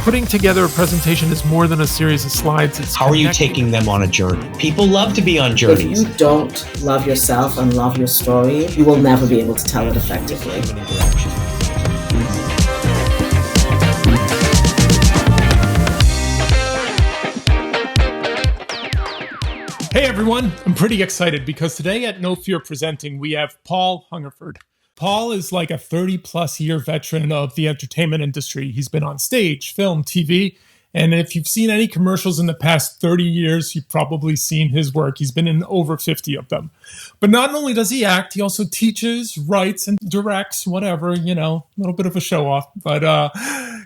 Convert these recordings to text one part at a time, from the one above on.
putting together a presentation is more than a series of slides. It's How are you taking them on a journey? People love to be on journeys. If you don't love yourself and love your story, you will never be able to tell it effectively. Hey everyone, I'm pretty excited because today at No Fear Presenting, we have Paul Hungerford. Paul is like a 30-plus year veteran of the entertainment industry. He's been on stage, film, TV, and if you've seen any commercials in the past 30 years, you've probably seen his work. He's been in over 50 of them. But not only does he act, he also teaches, writes, and directs, whatever, a little bit of a show-off. But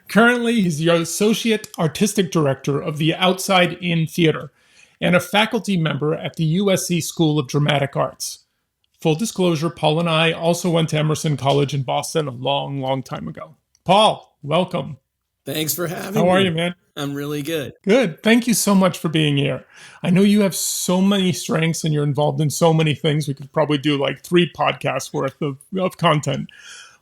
currently, he's the Associate Artistic Director of the Outside In Theater and a faculty member at the USC School of Dramatic Arts. Full disclosure, Paul and I also went to Emerson College in Boston a long, long time ago. Paul, welcome. Thanks for having me. How are you, man? I'm really good. Good. Thank you so much for being here. I know you have so many strengths and you're involved in so many things. We could probably do like 3 podcasts worth of content.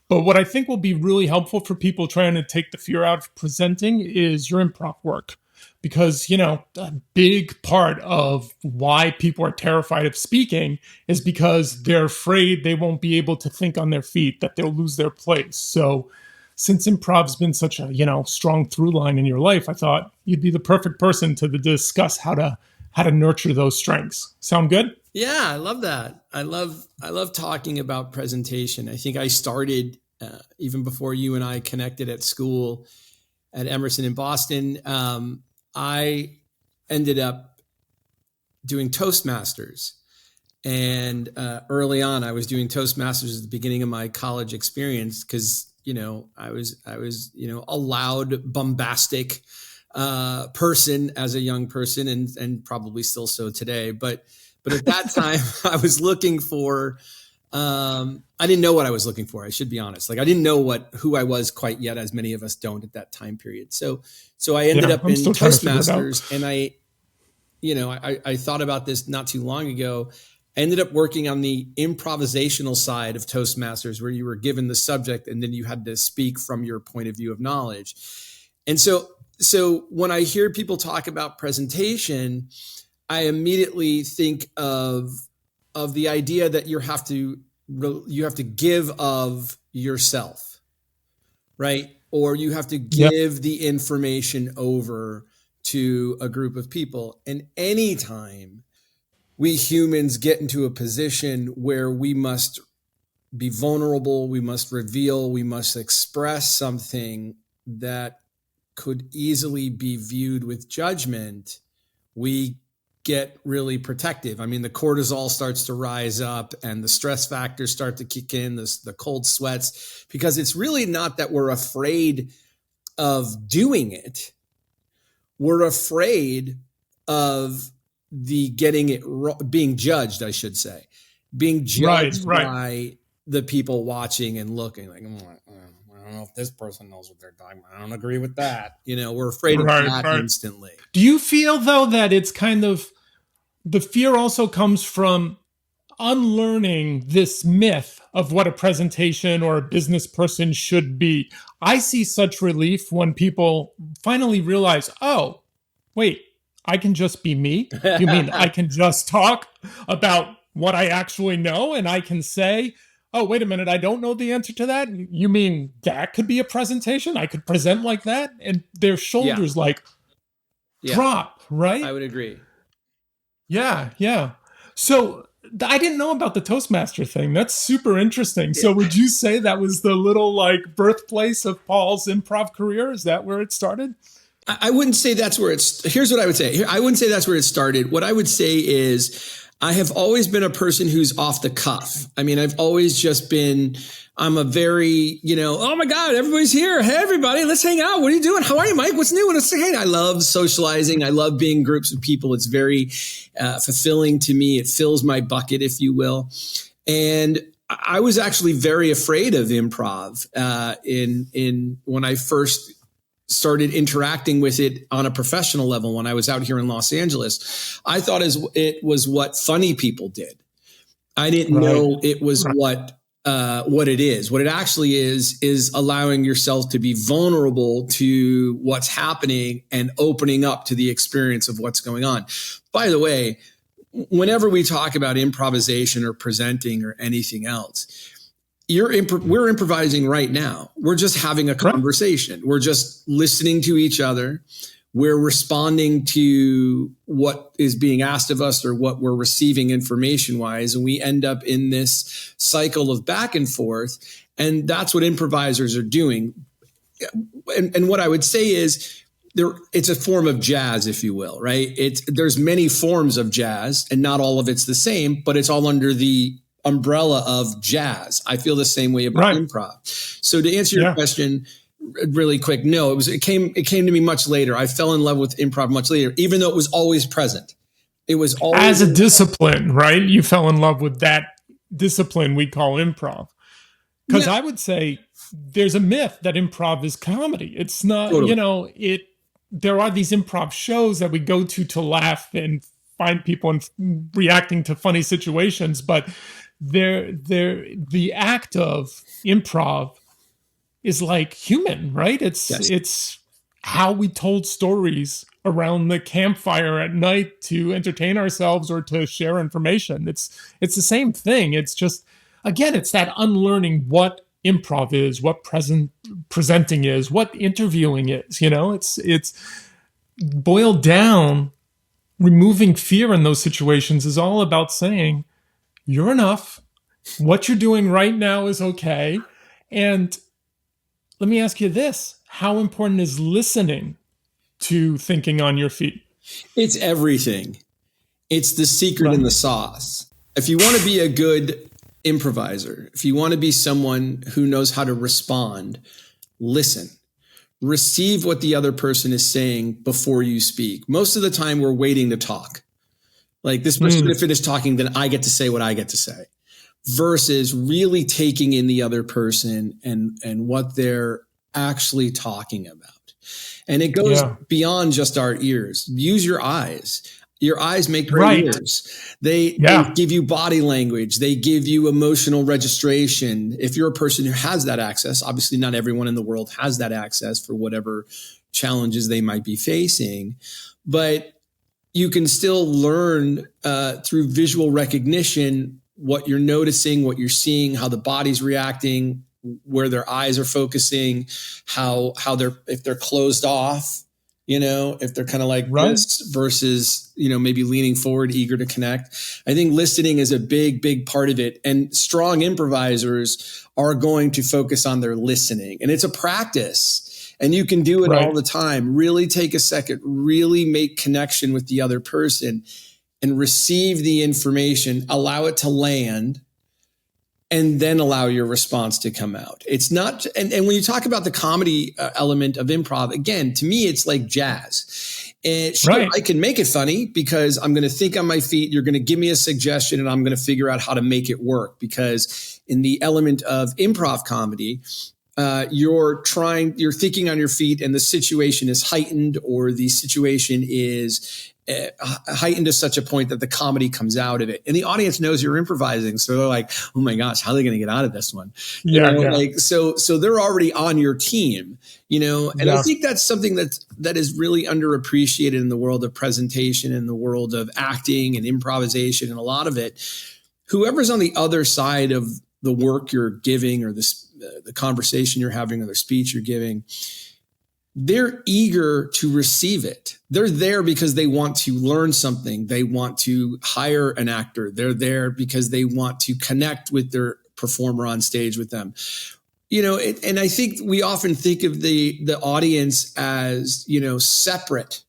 But what I think will be really helpful for people trying to take the fear out of presenting is your improv work. Because, a big part of why people are terrified of speaking is because they're afraid they won't be able to think on their feet, that they'll lose their place. So since improv's been such a, strong through line in your life, I thought you'd be the perfect person to discuss how to nurture those strengths. Sound good? Yeah, I love that. I love talking about presentation. I think I started even before you and I connected at school at Emerson in Boston. I ended up doing Toastmasters, and early on, I was doing Toastmasters at the beginning of my college experience because I was a loud, bombastic person as a young person, and probably still so today. But at that time, I was looking for. I didn't know what I was looking for. I should be honest. I didn't know who I was quite yet, as many of us don't at that time period. So I ended up in Toastmasters, and I thought about this not too long ago. I ended up working on the improvisational side of Toastmasters, where you were given the subject and then you had to speak from your point of view of knowledge. And so when I hear people talk about presentation, I immediately think of the idea that you have to give of yourself, right? Or you have to give the information over to a group of people. And anytime we humans get into a position where we must be vulnerable, we must reveal, we must express something that could easily be viewed with judgment, we get really protective. I mean, the cortisol starts to rise up and the stress factors start to kick in, the cold sweats, because it's really not that we're afraid of doing it. We're afraid of being judged, I should say, being judged by the people watching and looking like, I don't know if this person knows what they're talking about. I don't agree with that. We're afraid of that instantly. Do you feel, though, that it's kind of the fear also comes from unlearning this myth of what a presentation or a business person should be? I see such relief when people finally realize, oh, wait, I can just be me? You mean I can just talk about what I actually know and I can say, oh, wait a minute, I don't know the answer to that? You mean that could be a presentation? I could present like that? And their shoulders drop, right? I would agree. Yeah. So I didn't know about the Toastmaster thing. That's super interesting. So would you say that was the little birthplace of Paul's improv career? Is that where it started? I wouldn't say that's where here's what I would say. I wouldn't say that's where it started. What I would say is I have always been a person who's off the cuff. I mean, I've always just been, I'm a very, oh my God, everybody's here. Hey, everybody, let's hang out. What are you doing? How are you, Mike? What's new? I love socializing. I love being in groups of people. It's very fulfilling to me. It fills my bucket, if you will. And I was actually very afraid of improv in when I first started interacting with it on a professional level when I was out here in Los Angeles. I thought it was what funny people did. I didn't know it was what what it is. What it actually is allowing yourself to be vulnerable to what's happening and opening up to the experience of what's going on. By the way, whenever we talk about improvisation or presenting or anything else, we're improvising right now. We're just having a conversation. We're just listening to each other. We're responding to what is being asked of us or what we're receiving information wise. And we end up in this cycle of back and forth. And that's what improvisers are doing. And what I would say is it's a form of jazz, if you will, right? There's many forms of jazz and not all of it's the same, but it's all under the umbrella of jazz. I feel the same way about improv. So to answer your question, really quick, no, it came to me much later. I fell in love with improv much later, even though it was always present. It was always as a discipline, right? You fell in love with that discipline we call improv. Because I would say there's a myth that improv is comedy. It's not, there are these improv shows that we go to laugh and find people reacting to funny situations, but the act of improv is like human, right? It's how we told stories around the campfire at night to entertain ourselves or to share information. It's the same thing. It's just, again, it's that unlearning what improv is, what presenting is, what interviewing is. It's boiled down. Removing fear in those situations is all about saying, you're enough. What you're doing right now is okay. And let me ask you this. How important is listening to thinking on your feet? It's everything. It's the secret in the sauce. If you want to be a good improviser, if you want to be someone who knows how to respond, listen. Receive what the other person is saying before you speak. Most of the time we're waiting to talk. Like, this person's going to finish talking, then I get to say what I get to say. Versus really taking in the other person and what they're actually talking about. And it goes beyond just our ears. Use your eyes. Your eyes make great ears. They give you body language. They give you emotional registration. If you're a person who has that access, obviously not everyone in the world has that access for whatever challenges they might be facing, but you can still learn through visual recognition what you're noticing, what you're seeing, how the body's reacting, where their eyes are focusing, how if they're closed off, if they're kind of like this versus, maybe leaning forward, eager to connect. I think listening is a big, big part of it. And strong improvisers are going to focus on their listening. And it's a practice. And you can do it all the time. Really take a second, really make connection with the other person and receive the information, allow it to land, and then allow your response to come out. It's not, and when you talk about the comedy element of improv, again, to me, it's like jazz. And sure, I can make it funny because I'm going to think on my feet. You're going to give me a suggestion and I'm going to figure out how to make it work. Because in the element of improv comedy, you're thinking on your feet and the situation is heightened, or the situation is heightened to such a point that the comedy comes out of it, and the audience knows you're improvising. So they're like, oh my gosh, how are they going to get out of this one? So they're already on your team, and I think that's something that is really underappreciated in the world of presentation, in the world of acting and improvisation. And a lot of it, whoever's on the other side of the work you're giving, or the conversation you're having, or the speech you're giving, they're eager to receive it. They're there because they want to learn something. They want to hire an actor. They're there because they want to connect with their performer on stage with them. And I think we often think of the audience as, separate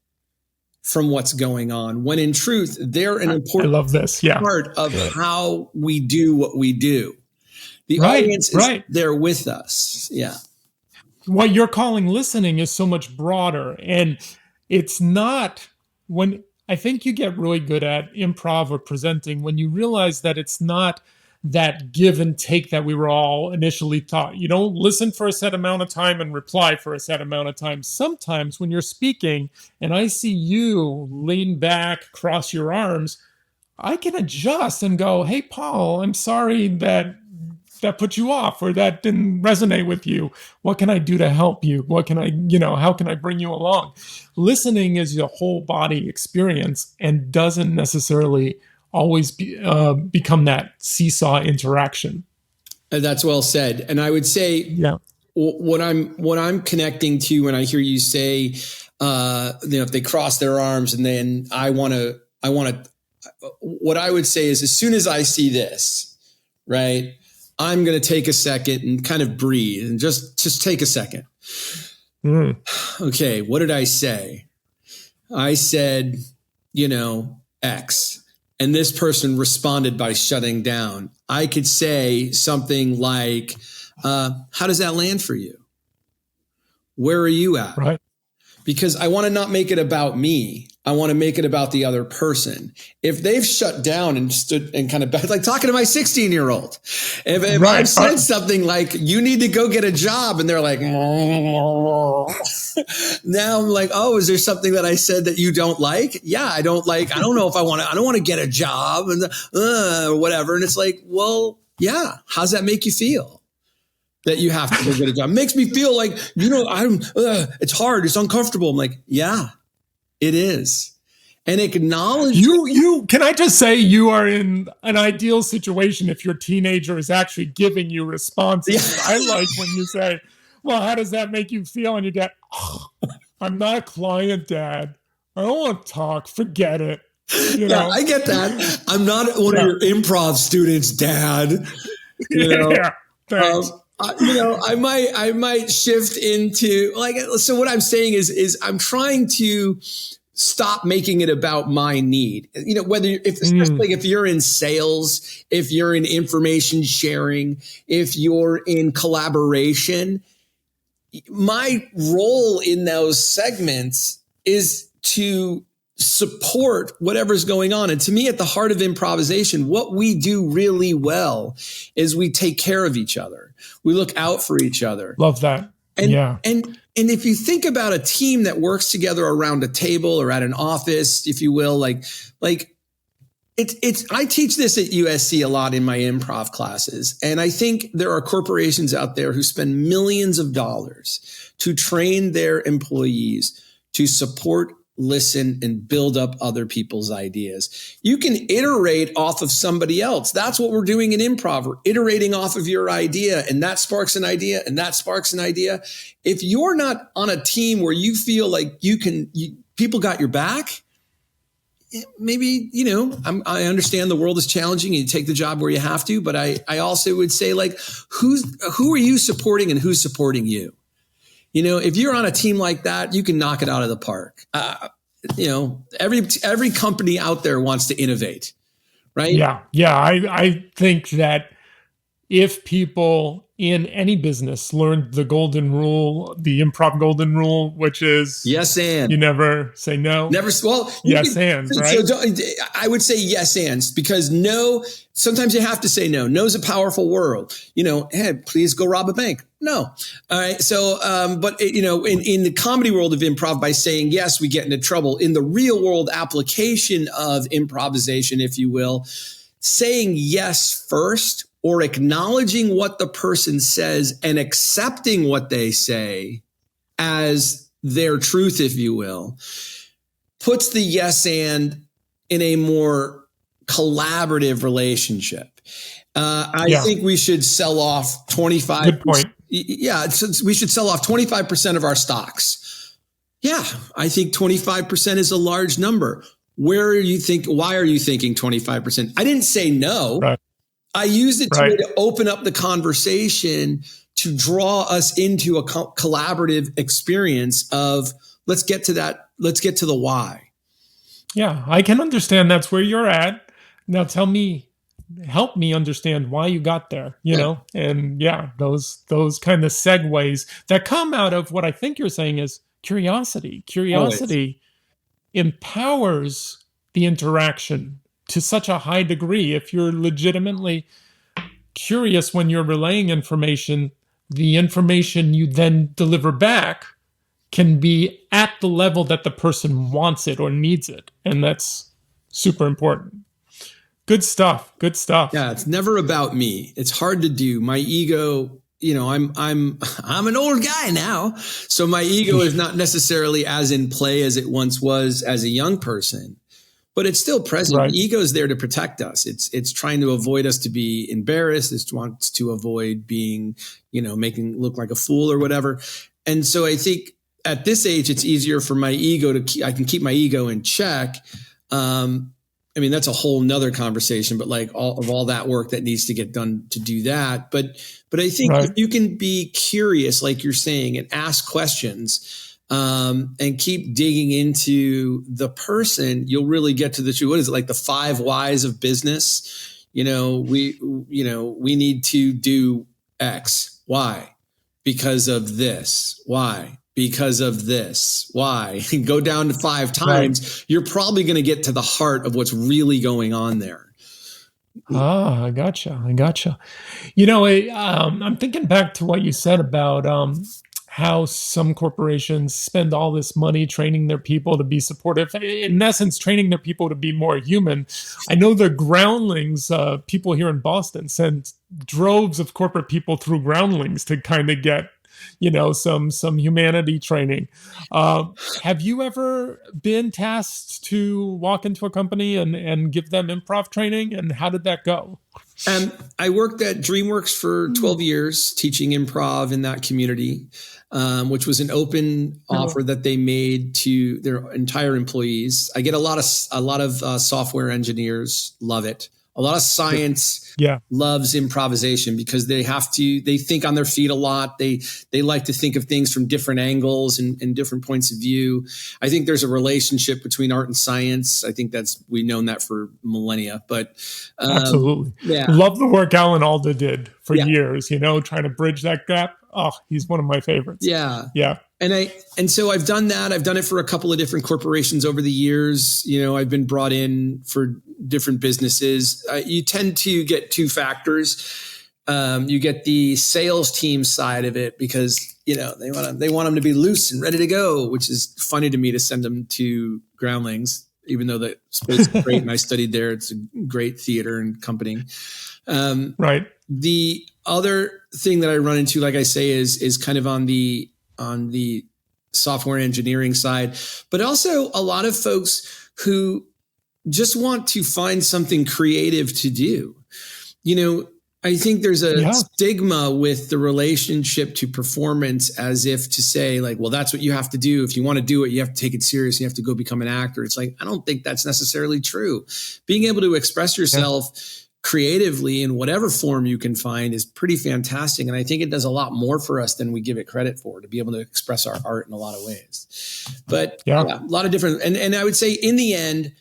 from what's going on, when in truth, they're an important part of how we do what we do. The audience is there with us. Yeah. What you're calling listening is so much broader. And it's not, when I think you get really good at improv or presenting, when you realize that it's not that give and take that we were all initially taught. You don't listen for a set amount of time and reply for a set amount of time. Sometimes when you're speaking and I see you lean back, cross your arms, I can adjust and go, hey, Paul, I'm sorry that put you off or that didn't resonate with you? What can I do to help you? What can I, how can I bring you along? Listening is a whole body experience and doesn't necessarily always become that seesaw interaction. That's well said. And I would say, what I'm connecting to when I hear you say, if they cross their arms and then I want to, what I would say is, as soon as I see this, right, I'm going to take a second and kind of breathe and just take a second. Okay. What did I say? I said, X, and this person responded by shutting down. I could say something like, how does that land for you? Where are you at? Right. Because I want to not make it about me. I want to make it about the other person. If they've shut down and stood and kind of like talking to my 16-year-old, if I've said something like, you need to go get a job, and they're like, now I'm like, oh, is there something that I said that you don't like? Yeah, I don't know if I don't want to get a job and or whatever. And it's like, well, yeah. How's that make you feel? That you have to go get a job. It makes me feel like, it's hard. It's uncomfortable. I'm like, yeah, it is. And acknowledge you can I just say you are in an ideal situation if your teenager is actually giving you responses. Yeah. I like when you say, well, how does that make you feel? And you get, I'm not a client, Dad. I don't want to talk. Forget it. Yeah, I get that. I'm not one of your improv students, Dad. Yeah, thanks. I might shift into so what I'm saying is I'm trying to stop making it about my need. Especially if you're in sales, if you're in information sharing, if you're in collaboration, my role in those segments is to support whatever's going on. And to me, at the heart of improvisation, what we do really well is we take care of each other. We look out for each other. Love that. And if you think about a team that works together around a table or at an office, if you will, I teach this at USC a lot in my improv classes. And I think there are corporations out there who spend millions of dollars to train their employees to support, listen, and build up other people's ideas. You can iterate off of somebody else. That's what we're doing in improv. We're iterating off of your idea, and that sparks an idea, and that sparks an idea. If you're not on a team where you feel like people got your back, maybe, I understand the world is challenging and you take the job where you have to, but I also would say, who are you supporting and who's supporting you? If you're on a team like that, you can knock it out of the park. Every company out there wants to innovate, right? Yeah. I think that if people in any business learned the golden rule, the improv golden rule, which is yes and you never say no. Never. Well, yes and right. So I would say yes and, because no. Sometimes you have to say no. No's a powerful word. Hey, please go rob a bank. No. All right. So, but in the comedy world of improv, by saying yes, we get into trouble. In the real world application of improvisation, if you will, saying yes first, or acknowledging what the person says and accepting what they say as their truth, if you will, puts the yes and in a more collaborative relationship. I think we should sell off 25%. Good point. Yeah, we should sell off 25% of our stocks. Yeah, I think 25% is a large number. Why are you thinking 25%? I didn't say no. Right. I used it to open up the conversation to draw us into a collaborative experience of let's get to that. Let's get to the why. Yeah, I can understand that's where you're at. Now help me understand why you got there, know? And those kind of segues that come out of what I think you're saying is curiosity. Curiosity empowers the interaction to such a high degree. If you're legitimately curious when you're relaying information, the information you then deliver back can be at the level that the person wants it or needs it. And that's super important. Good stuff. Good stuff. Yeah, it's never about me. It's hard to do. My ego, I'm an old guy now, so my ego is not necessarily as in play as it once was as a young person, but it's still present. Right. The ego is there to protect us. It's trying to avoid us to be embarrassed. It wants to avoid being, making look like a fool or whatever. And so I think at this age, it's easier for my ego I can keep my ego in check. That's a whole nother conversation, but like all that work that needs to get done to do that. But I think if you can be curious, like you're saying, and ask questions, and keep digging into the person, you'll really get to the truth. What is it, like the 5 whys of business? We need to do X. Why? Because of this. Why? Because of this. Why? Go down to 5 times. Right. You're probably going to get to the heart of what's really going on there. I gotcha. I'm thinking back to what you said about how some corporations spend all this money training their people to be supportive, in essence, training their people to be more human. I know the Groundlings, people here in Boston, send droves of corporate people through Groundlings to kind of get some humanity training. Have you ever been tasked to walk into a company and give them improv training? And how did that go? I worked at DreamWorks for 12 years teaching improv in that community, which was an open offer that they made to their entire employees. I get a lot of software engineers love it. A lot of science loves improvisation because they think on their feet a lot. They like to think of things from different angles and different points of view. I think there's a relationship between art and science. I think we've known that for millennia, but absolutely. Love the work Alan Alda did for years, trying to bridge that gap. Oh, he's one of my favorites. Yeah. Yeah. And so I've done that. I've done it for a couple of different corporations over the years. I've been brought in for different businesses. You tend to get 2 factors. You get the sales team side of it because, they want them to be loose and ready to go, which is funny to me to send them to Groundlings, even though the space is great and I studied there. It's a great theater and company. Right. The other thing that I run into, like I say, is kind of on the software engineering side, but also a lot of folks who just want to find something creative to do. I think there's a stigma with the relationship to performance, as if to say like, well, that's what you have to do. If you want to do it, you have to take it serious. You have to go become an actor. It's like, I don't think that's necessarily true. Being able to express yourself creatively in whatever form you can find is pretty fantastic. And I think it does a lot more for us than we give it credit for, to be able to express our art in a lot of ways. But a lot of different, and I would say in the end,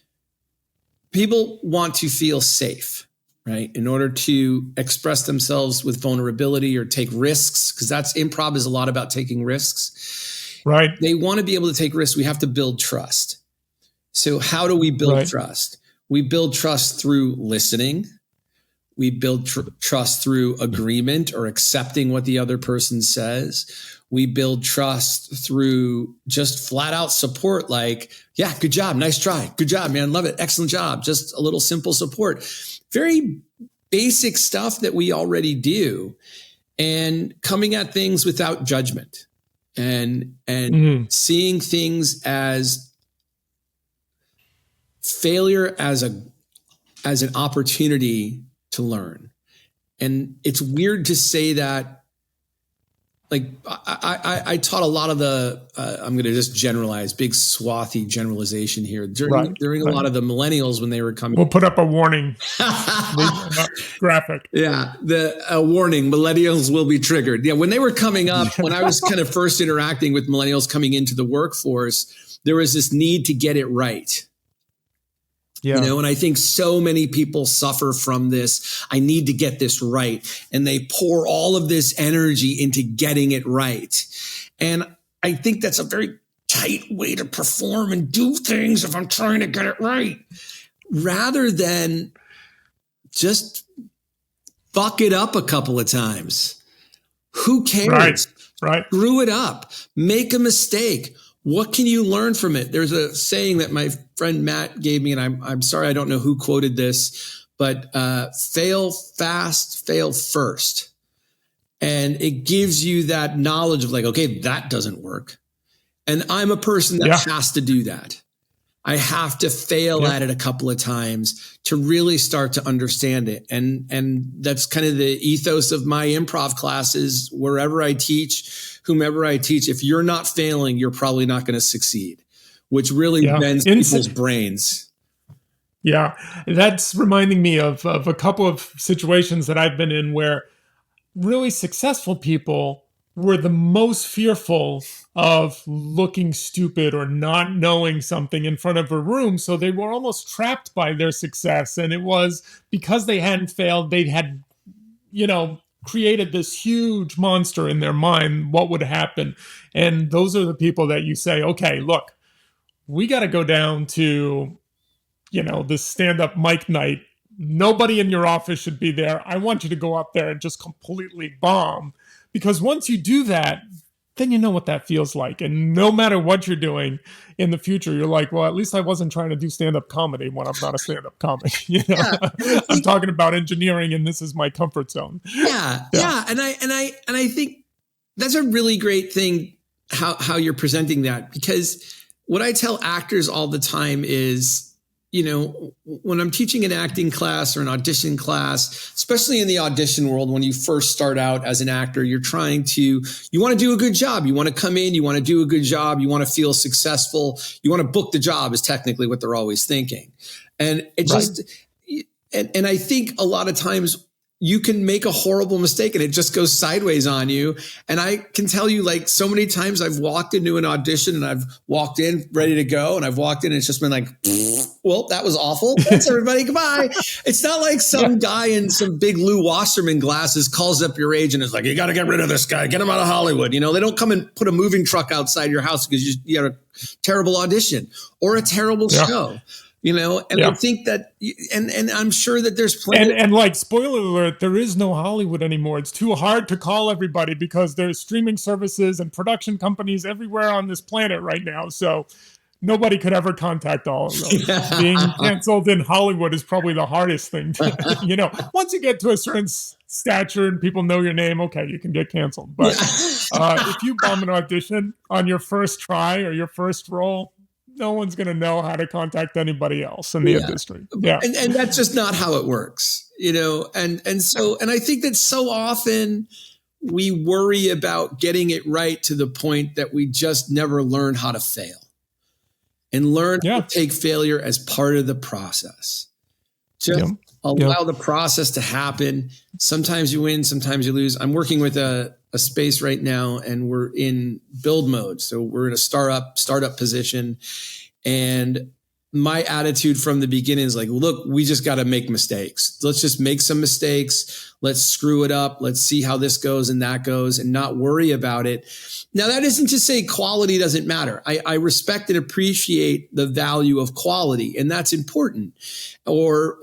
people want to feel safe, right? In order to express themselves with vulnerability or take risks, because improv is a lot about taking risks. Right. They want to be able to take risks. We have to build trust. So how do we build trust? We build trust through listening. We build trust through agreement or accepting what the other person says. We build trust through just flat out support, like, yeah, good job. Nice try. Good job, man. Love it. Excellent job. Just a little simple support. Very basic stuff that we already do, and coming at things without judgment and seeing things as failure as an opportunity to learn. And it's weird to say that. Like I taught a lot of I'm going to just generalize, big swathy generalization here during a lot of the millennials when they were coming. We'll put up a warning graphic. Yeah, a warning: millennials will be triggered. Yeah, when they were coming up, when I was kind of first interacting with millennials coming into the workforce, there was this need to get it right. Yeah. And I think so many people suffer from this. I need to get this right. And they pour all of this energy into getting it right. And I think that's a very tight way to perform and do things if I'm trying to get it right, rather than just fuck it up a couple of times. Who cares? Right. Screw it up. Make a mistake. What can you learn from it? There's a saying that my friend Matt gave me, and I'm sorry, I don't know who quoted this, but fail fast, fail first. And it gives you that knowledge of like, okay, that doesn't work. And I'm a person that has to do that. I have to fail at it a couple of times to really start to understand it. And that's kind of the ethos of my improv classes, wherever I teach, whomever I teach. If you're not failing, you're probably not going to succeed, which really bends people's brains. Yeah, that's reminding me of a couple of situations that I've been in where really successful people were the most fearful of looking stupid or not knowing something in front of a room. So they were almost trapped by their success. And it was because they hadn't failed, they had, created this huge monster in their mind. What would happen? And those are the people that you say, okay, look, we got to go down to, this stand-up mic night. Nobody in your office should be there. I want you to go up there and just completely bomb. Because once you do that, then you know what that feels like. And no matter what you're doing in the future, you're like, well, at least I wasn't trying to do stand-up comedy when I'm not a stand-up comic. I'm talking about engineering and this is my comfort zone. Yeah. And I think that's a really great thing how you're presenting that, because what I tell actors all the time is, when I'm teaching an acting class or an audition class, especially in the audition world, when you first start out as an actor, you want to do a good job. You want to come in, you want to do a good job. You want to feel successful. You want to book the job is technically what they're always thinking. And it just, and I think a lot of times you can make a horrible mistake and it just goes sideways on you. And I can tell you, like, so many times I've walked into an audition and I've walked in ready to go, and I've walked in and it's just been like, well, that was awful. Thanks, everybody. Goodbye. It's not like some guy in some big Lou Wasserman glasses calls up your agent and is like, you got to get rid of this guy. Get him out of Hollywood. They don't come and put a moving truck outside your house because you had a terrible audition or a terrible show. I think that, and I'm sure that there's plenty. And like, spoiler alert, there is no Hollywood anymore. It's too hard to call everybody because there's streaming services and production companies everywhere on this planet right now. So nobody could ever contact all of them. Being canceled in Hollywood is probably the hardest thing to, once you get to a certain stature and people know your name, okay, you can get canceled. But if you bomb an audition on your first try or your first role, no one's going to know how to contact anybody else in the industry. Yeah. And that's just not how it works, and I think that so often we worry about getting it right to the point that we just never learn how to fail and learn to take failure as part of the process. Just allow the process to happen. Sometimes you win, sometimes you lose. I'm working with a space right now and we're in build mode. So we're in a startup position. And my attitude from the beginning is like, look, we just got to make mistakes. Let's just make some mistakes. Let's screw it up. Let's see how this goes and that goes and not worry about it. Now, that isn't to say quality doesn't matter. I respect and appreciate the value of quality, and that's important. Or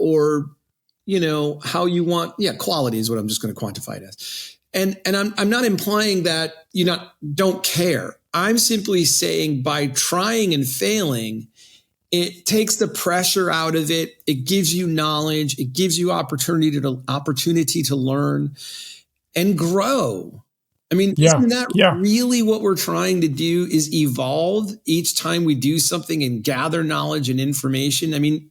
how you want. Yeah, quality is what I'm just going to quantify it as. And I'm not implying that you don't care. I'm simply saying by trying and failing, it takes the pressure out of it. It gives you knowledge. It gives you opportunity to learn and grow. I mean, isn't that really what we're trying to do, is evolve each time we do something and gather knowledge and information? I mean,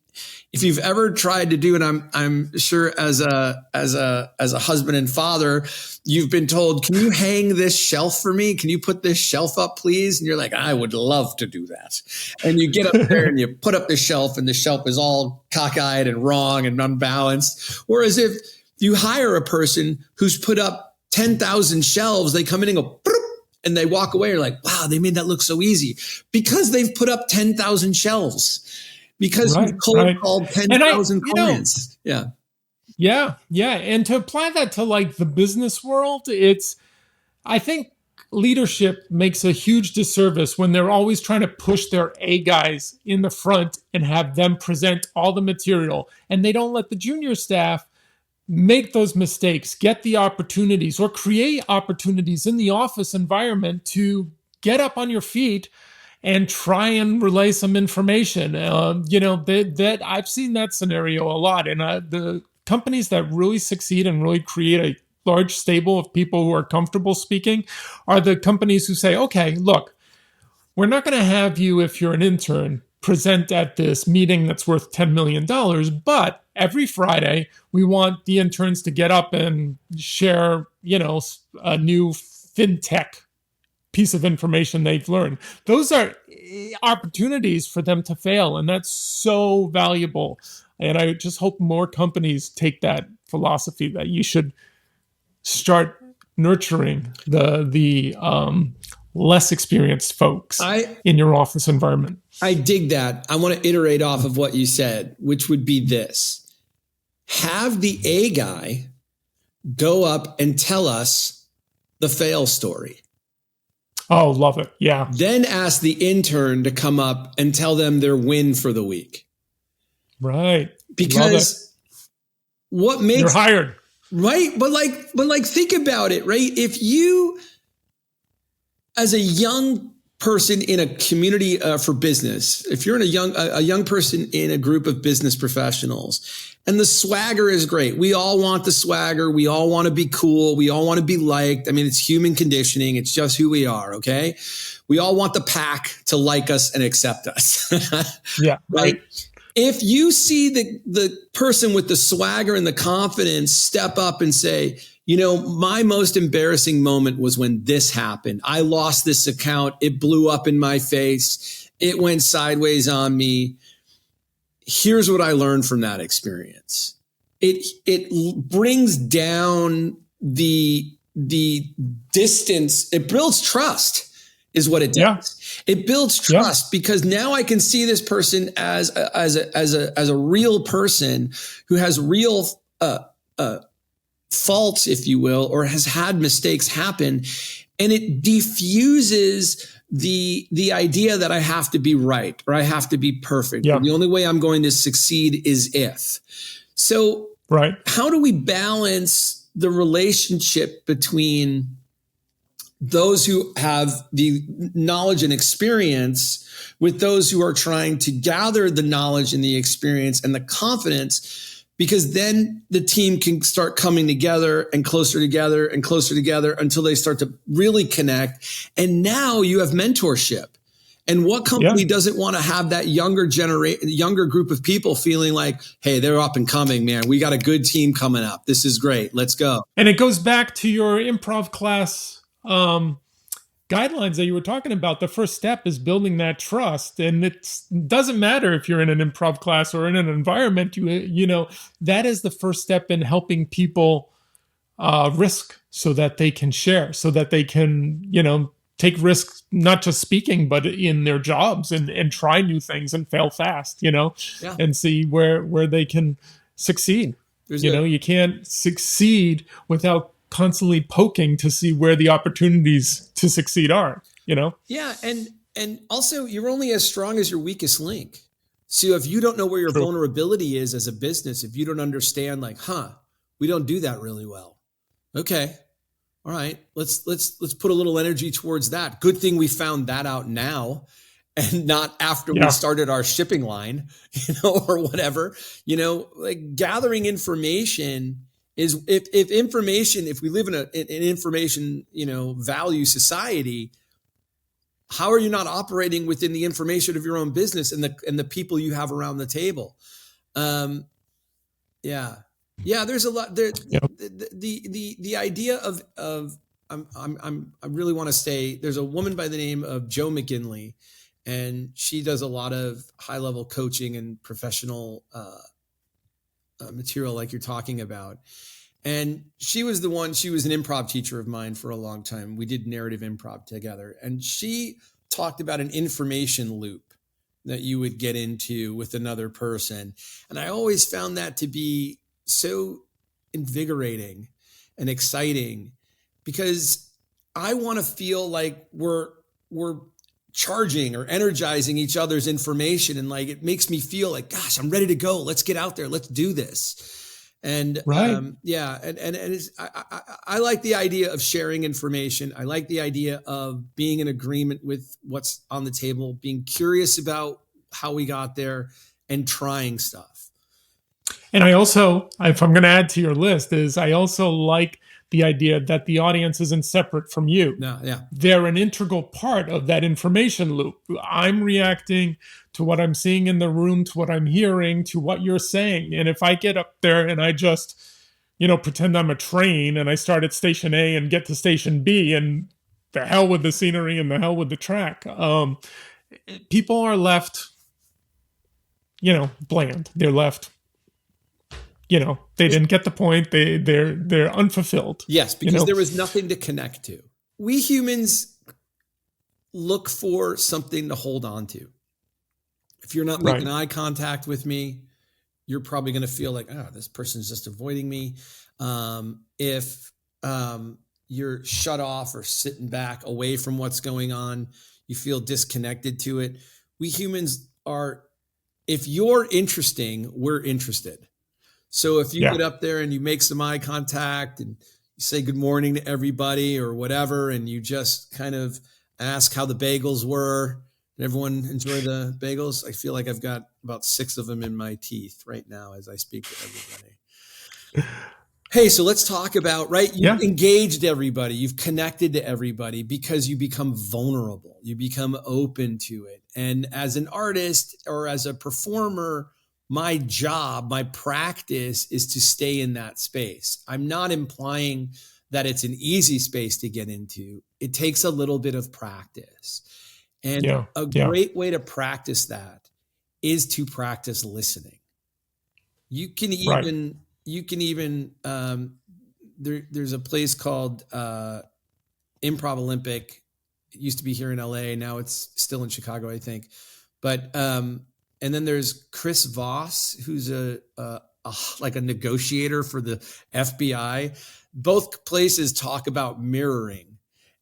if you've ever tried to do it, I'm sure as a husband and father, you've been told, can you hang this shelf for me? Can you put this shelf up, please? And you're like, I would love to do that. And you get up there and you put up the shelf and the shelf is all cockeyed and wrong and unbalanced. Whereas if you hire a person who's put up 10,000 shelves, they come in and go, and they walk away. You're like, wow, they made that look so easy because they've put up 10,000 shelves. Because you've called 10,000 clients. Yeah. And to apply that to like the business world, I think leadership makes a huge disservice when they're always trying to push their A guys in the front and have them present all the material. And they don't let the junior staff make those mistakes, get the opportunities, or create opportunities in the office environment to get up on your feet and try and relay some information. That I've seen that scenario a lot. And the companies that really succeed and really create a large stable of people who are comfortable speaking are the companies who say, okay, look, we're not going to have you, if you're an intern, present at this meeting that's worth $10 million, but every Friday we want the interns to get up and share, a new fintech piece of information they've learned. Those are opportunities for them to fail, and that's so valuable. And I just hope more companies take that philosophy that you should start nurturing the less experienced folks in your office environment. I dig that. I want to iterate off of what you said, which would be this. Have the A guy go up and tell us the fail story. Oh, love it. Yeah. Then ask the intern to come up and tell them their win for the week. Right. Because what makes... You're hired. Right. But think about it, right? If you, as a young person in a community for business, if you're in a young person in a group of business professionals, and the swagger is great. We all want the swagger. We all want to be cool. We all want to be liked. I mean, it's human conditioning. It's just who we are. Okay. We all want the pack to like us and accept us. Yeah. Right. If you see the person with the swagger and the confidence step up and say, my most embarrassing moment was when this happened. I lost this account. It blew up in my face. It went sideways on me. Here's what I learned from that experience. It brings down the distance. It builds trust is what it does. Yeah. It builds trust because now I can see this person as a real person who has real faults, if you will, or has had mistakes happen, and it diffuses the idea that I have to be right or I have to be perfect. Yeah. The only way I'm going to succeed is if. So, right. How do we balance the relationship between those who have the knowledge and experience with those who are trying to gather the knowledge and the experience and the confidence? Because then the team can start coming together and closer together and closer together until they start to really connect. And now you have mentorship. And what company doesn't want to have that younger group of people feeling like, hey, they're up and coming, man. We got a good team coming up. This is great. Let's go. And it goes back to your improv class guidelines that you were talking about. The first step is building that trust, and it doesn't matter if you're in an improv class or in an environment. That is the first step in helping people risk, so that they can share, so that they can take risks, not just speaking, but in their jobs, and try new things and fail fast. And see where they can succeed. You can't succeed without constantly poking to see where the opportunities to succeed are, Yeah. And also you're only as strong as your weakest link. So if you don't know where your vulnerability is as a business, if you don't understand we don't do that really well. Okay. All right. Let's put a little energy towards that. Good thing we found that out now and not after we started our shipping line, or whatever, gathering information is if we live in an information, value society, how are you not operating within the information of your own business and the people you have around the table? There's a lot there. Yep. The idea of I really want to say there's a woman by the name of Jo McGinley, and she does a lot of high level coaching and professional material like you're talking about. And she was an improv teacher of mine for a long time. We did narrative improv together. And she talked about an information loop that you would get into with another person. And I always found that to be so invigorating and exciting, because I want to feel like we're charging or energizing each other's information. And it makes me feel like, gosh, I'm ready to go. Let's get out there. Let's do this. And Right. and it's, I like the idea of sharing information. I like the idea of being in agreement with what's on the table, being curious about how we got there, and trying stuff. And I also, if I'm going to add to your list, is I also like the idea that the audience isn't separate from you. No, yeah. They're an integral part of that information loop. I'm reacting to what I'm seeing in the room, to what I'm hearing, to what you're saying. And if I get up there and I just, pretend I'm a train and I start at station A and get to station B, and the hell with the scenery and the hell with the track, people are left, bland. They're left, they didn't get the point. They're unfulfilled. Yes, because there was nothing to connect to. We humans look for something to hold on to. If you're not making eye contact with me, you're probably going to feel like, this person's just avoiding me. If you're shut off or sitting back away from what's going on, you feel disconnected to it. We humans are, if you're interesting, we're interested. So if you get up there and you make some eye contact and you say good morning to everybody or whatever, and you just kind of ask how the bagels were, did everyone enjoy the bagels? I feel like I've got about 6 of them in my teeth right now as I speak to everybody. Hey, so let's talk about, you've engaged everybody, you've connected to everybody because you become vulnerable, you become open to it. And as an artist or as a performer, my job, my practice is to stay in that space. I'm not implying that it's an easy space to get into. It takes a little bit of practice. And a great way to practice that is to practice listening. You can even, there's a place called Improv Olympic. It used to be here in LA. Now it's still in Chicago, I think. But, and then there's Chris Voss, who's like a negotiator for the FBI. Both places talk about mirroring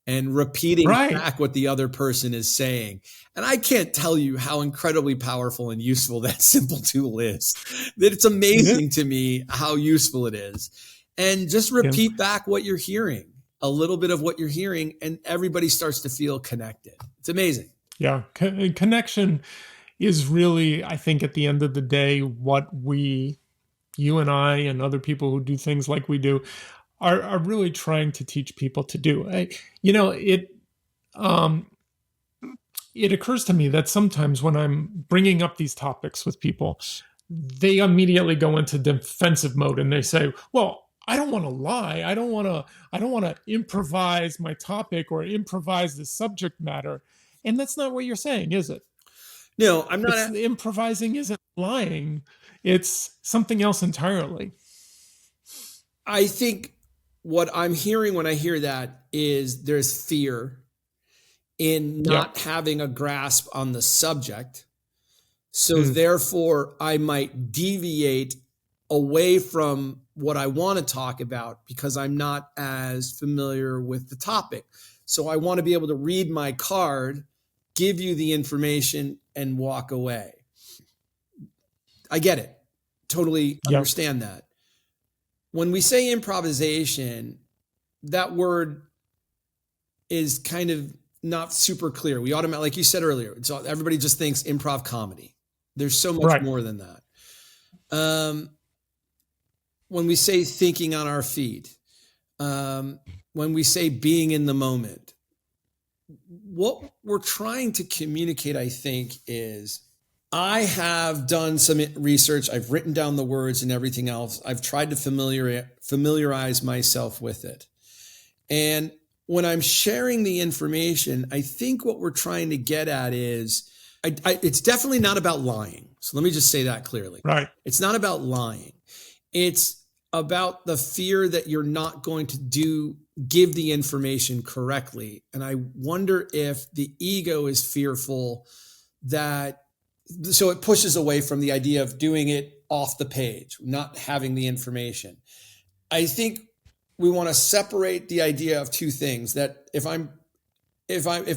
and repeating back what the other person is saying. And I can't tell you how incredibly powerful and useful that simple tool is. That it's amazing to me how useful it is. And just repeat back what you're hearing, a little bit of what you're hearing, and everybody starts to feel connected. It's amazing. Yeah, connection is really, I think, at the end of the day, what you and I and other people who do things like we do are really trying to teach people to do. It occurs to me that sometimes when I'm bringing up these topics with people, they immediately go into defensive mode and they say, well, I don't want to lie. I don't want to improvise my topic or improvise the subject matter. And that's not what you're saying, is it? No, I'm not. Improvising isn't lying. It's something else entirely. I think what I'm hearing when I hear that is there's fear in not having a grasp on the subject. So therefore, I might deviate away from what I want to talk about because I'm not as familiar with the topic. So I want to be able to read my card, give you the information, and walk away. I get it. Totally understand that. When we say improvisation, that word is kind of not super clear. We automatically, like you said earlier, everybody just thinks improv comedy. There's so much more than that. When we say thinking on our feet, when we say being in the moment, what we're trying to communicate, I think, is I have done some research. I've written down the words and everything else. I've tried to familiarize myself with it. And when I'm sharing the information, I think what we're trying to get at is it's definitely not about lying. So let me just say that clearly. Right. It's not about lying. It's about the fear that you're not going to give the information correctly. And I wonder if the ego is fearful so it pushes away from the idea of doing it off the page, not having the information. I think we want to separate the idea of two things, that if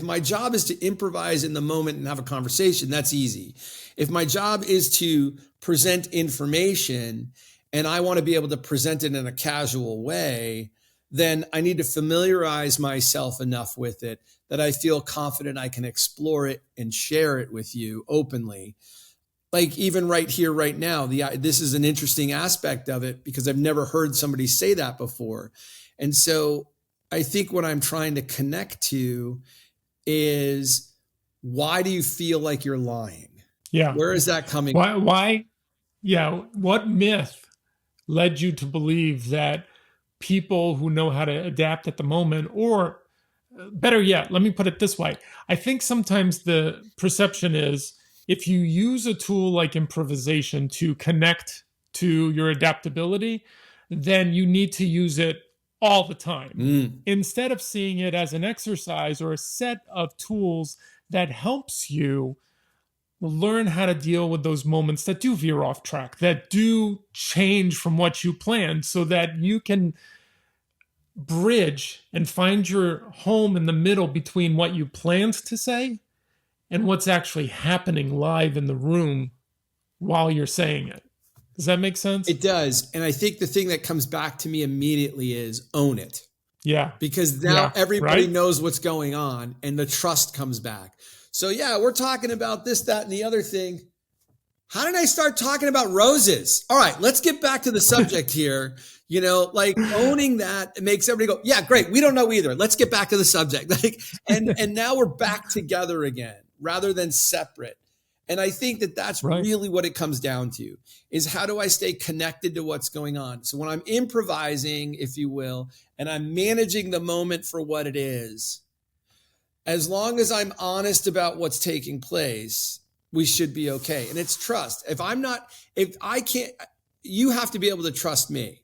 my job is to improvise in the moment and have a conversation, that's easy. If my job is to present information and I want to be able to present it in a casual way, then I need to familiarize myself enough with it that I feel confident I can explore it and share it with you openly. Like even right here, right now, this is an interesting aspect of it because I've never heard somebody say that before. And so I think what I'm trying to connect to is, why do you feel like you're lying? Yeah. Where is that coming from? Why? Yeah. What myth led you to believe that people who know how to adapt at the moment, or better yet, let me put it this way. I think sometimes the perception is, if you use a tool like improvisation to connect to your adaptability, then you need to use it all the time, instead of seeing it as an exercise or a set of tools that helps you learn how to deal with those moments that do veer off track, that do change from what you planned, so that you can bridge and find your home in the middle between what you planned to say and what's actually happening live in the room while you're saying it. Does that make sense? It does. And I think the thing that comes back to me immediately is own it. Yeah. Because now everybody knows what's going on and the trust comes back. So yeah, we're talking about this, that, and the other thing. How did I start talking about roses? All right, let's get back to the subject here. Like owning that, it makes everybody go, yeah, great. We don't know either. Let's get back to the subject. And now we're back together again rather than separate. And I think that that's really what it comes down to, is how do I stay connected to what's going on? So when I'm improvising, if you will, and I'm managing the moment for what it is, as long as I'm honest about what's taking place, we should be okay. And it's trust. If I can't, you have to be able to trust me.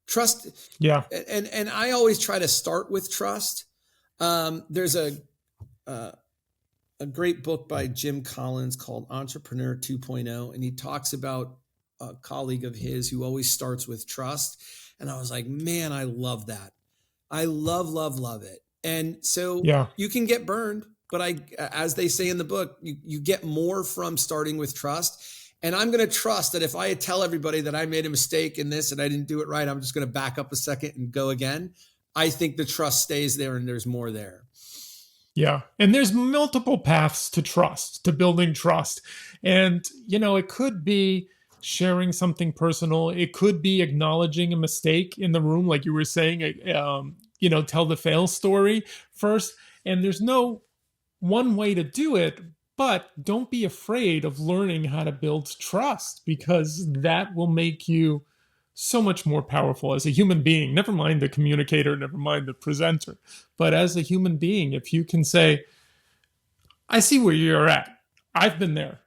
Trust. Yeah. And I always try to start with trust. There's a great book by Jim Collins called Entrepreneur 2.0. And he talks about a colleague of his who always starts with trust. And I was like, man, I love that. I love it. And so you can get burned, but as they say in the book, you get more from starting with trust. And I'm going to trust that if I tell everybody that I made a mistake in this and I didn't do it right, I'm just going to back up a second and go again. I think the trust stays there and there's more there. Yeah. And there's multiple paths to trust, to building trust. And, it could be sharing something personal. It could be acknowledging a mistake in the room, like you were saying, tell the fail story first. And there's no one way to do it, but don't be afraid of learning how to build trust, because that will make you so much more powerful as a human being. Never mind the communicator, never mind the presenter, but as a human being, if you can say, I see where you're at. I've been there.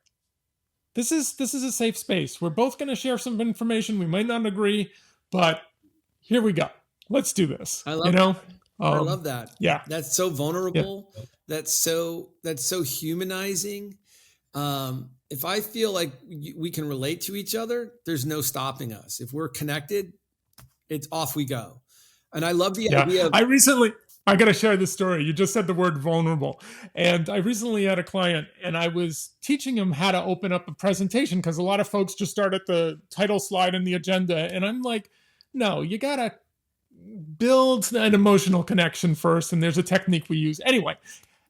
This is a safe space. We're both going to share some information. We might not agree, but here we go. Let's do this. I love that. Yeah. That's so vulnerable. Yeah. That's so humanizing. If I feel like we can relate to each other, there's no stopping us. If we're connected, it's off we go. And I love the idea of... I got to share this story. You just said the word vulnerable. And I recently had a client and I was teaching him how to open up a presentation, because a lot of folks just start at the title slide and the agenda. And I'm like, no, you got to build an emotional connection first. And there's a technique we use. Anyway,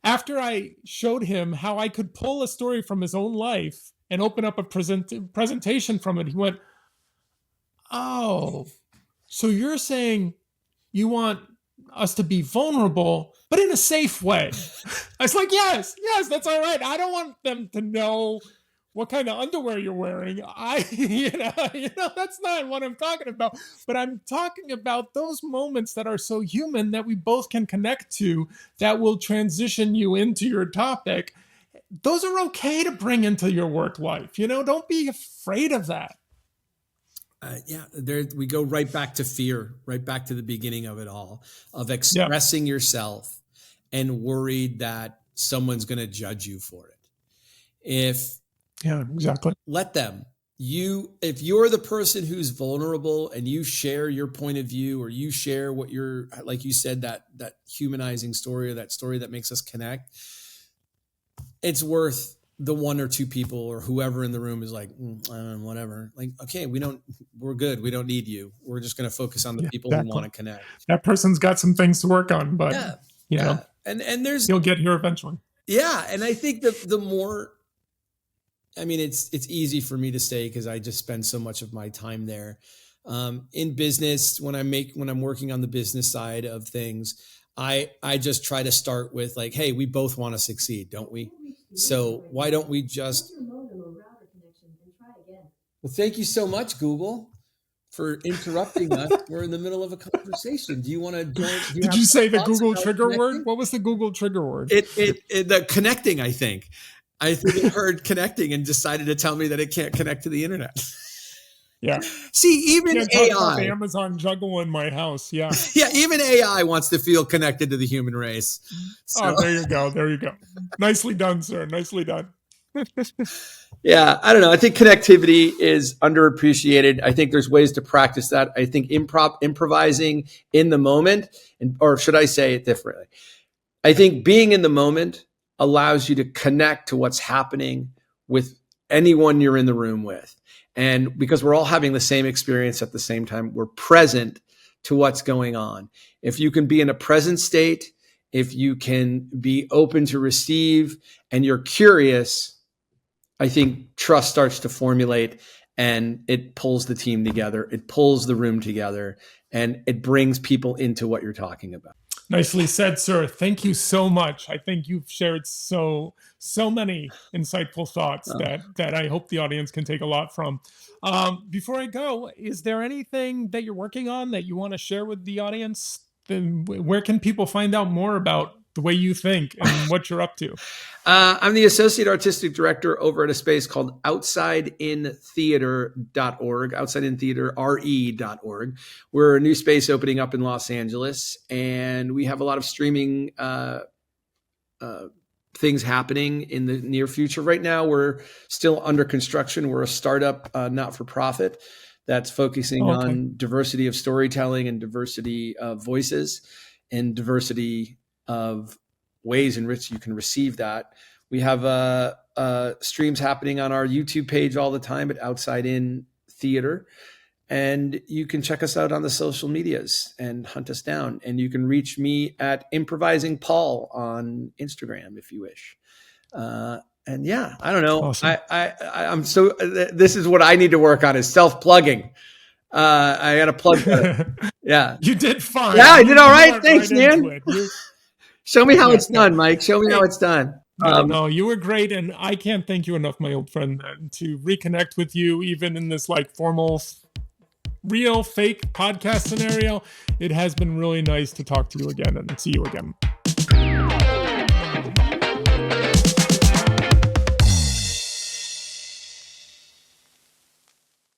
after I showed him how I could pull a story from his own life and open up a presentation from it, he went, oh, so you're saying you want us to be vulnerable, but in a safe way. I was like, yes, that's all right. I don't want them to know what kind of underwear you're wearing. That's not what I'm talking about. But I'm talking about those moments that are so human that we both can connect to, that will transition you into your topic. Those are okay to bring into your work life. Don't be afraid of that. There we go, right back to fear, right back to the beginning of it all, of expressing yourself and worried that someone's going to judge you for it. Exactly. Let them. If you're the person who's vulnerable and you share your point of view, or you share what you're, like you said, that humanizing story, or that story that makes us connect, it's worth the one or two people or whoever in the room is like, I don't know, whatever. Like, okay, we're good. We don't need you. We're just going to focus on the people who want to connect. That person's got some things to work on, but you know, and there's, you'll get here eventually. Yeah. And I think the more, I mean, it's easy for me to say, cause I just spend so much of my time there. In business, when I'm working on the business side of things, I just try to start with like, hey, we both want to succeed, don't we? So why don't we just, well, thank you so much, Google, for interrupting us. We're in the middle of a conversation. Do you want to join? Did you say the Google trigger word? What was the Google trigger word? The connecting, I think it heard connecting and decided to tell me that it can't connect to the internet. Yeah. See, even AI, Amazon juggle in my house. Yeah. Yeah. Even AI wants to feel connected to the human race. So. Oh, there you go. There you go. Nicely done, sir. Nicely done. Yeah. I don't know. I think connectivity is underappreciated. I think there's ways to practice that. I think improvising in the moment, or should I say it differently? I think being in the moment allows you to connect to what's happening with anyone you're in the room with. And because we're all having the same experience at the same time, we're present to what's going on. If you can be in a present state, if you can be open to receive and you're curious, I think trust starts to formulate and it pulls the team together. It pulls the room together and it brings people into what you're talking about. Nicely said, sir. Thank you so much. I think you've shared so many insightful thoughts that I hope the audience can take a lot from. Before I go, is there anything that you're working on that you want to share with the audience? Then where can people find out more about the way you think and what you're up to? I'm the associate artistic director over at a space called outsideintheater.org, outsideintheaterre.org. We're a new space opening up in Los Angeles, and we have a lot of streaming things happening in the near future. Right now, we're still under construction. We're a startup, not-for-profit that's focusing on diversity of storytelling and diversity of voices and diversity of ways in which you can receive that. We have streams happening on our YouTube page all the time at Outside In Theater. And you can check us out on the social medias and hunt us down. And you can reach me at Improvising Paul on Instagram if you wish. And yeah, I don't know. Awesome. I'm so, this is what I need to work on is self-plugging. I got to plug that. Yeah. You did fine. Yeah, I did all right. Thanks, man. Show me how it's done, Mike. Show me how it's done. No, you were great. And I can't thank you enough, my old friend, to reconnect with you, even in this like formal, real fake podcast scenario. It has been really nice to talk to you again and see you again.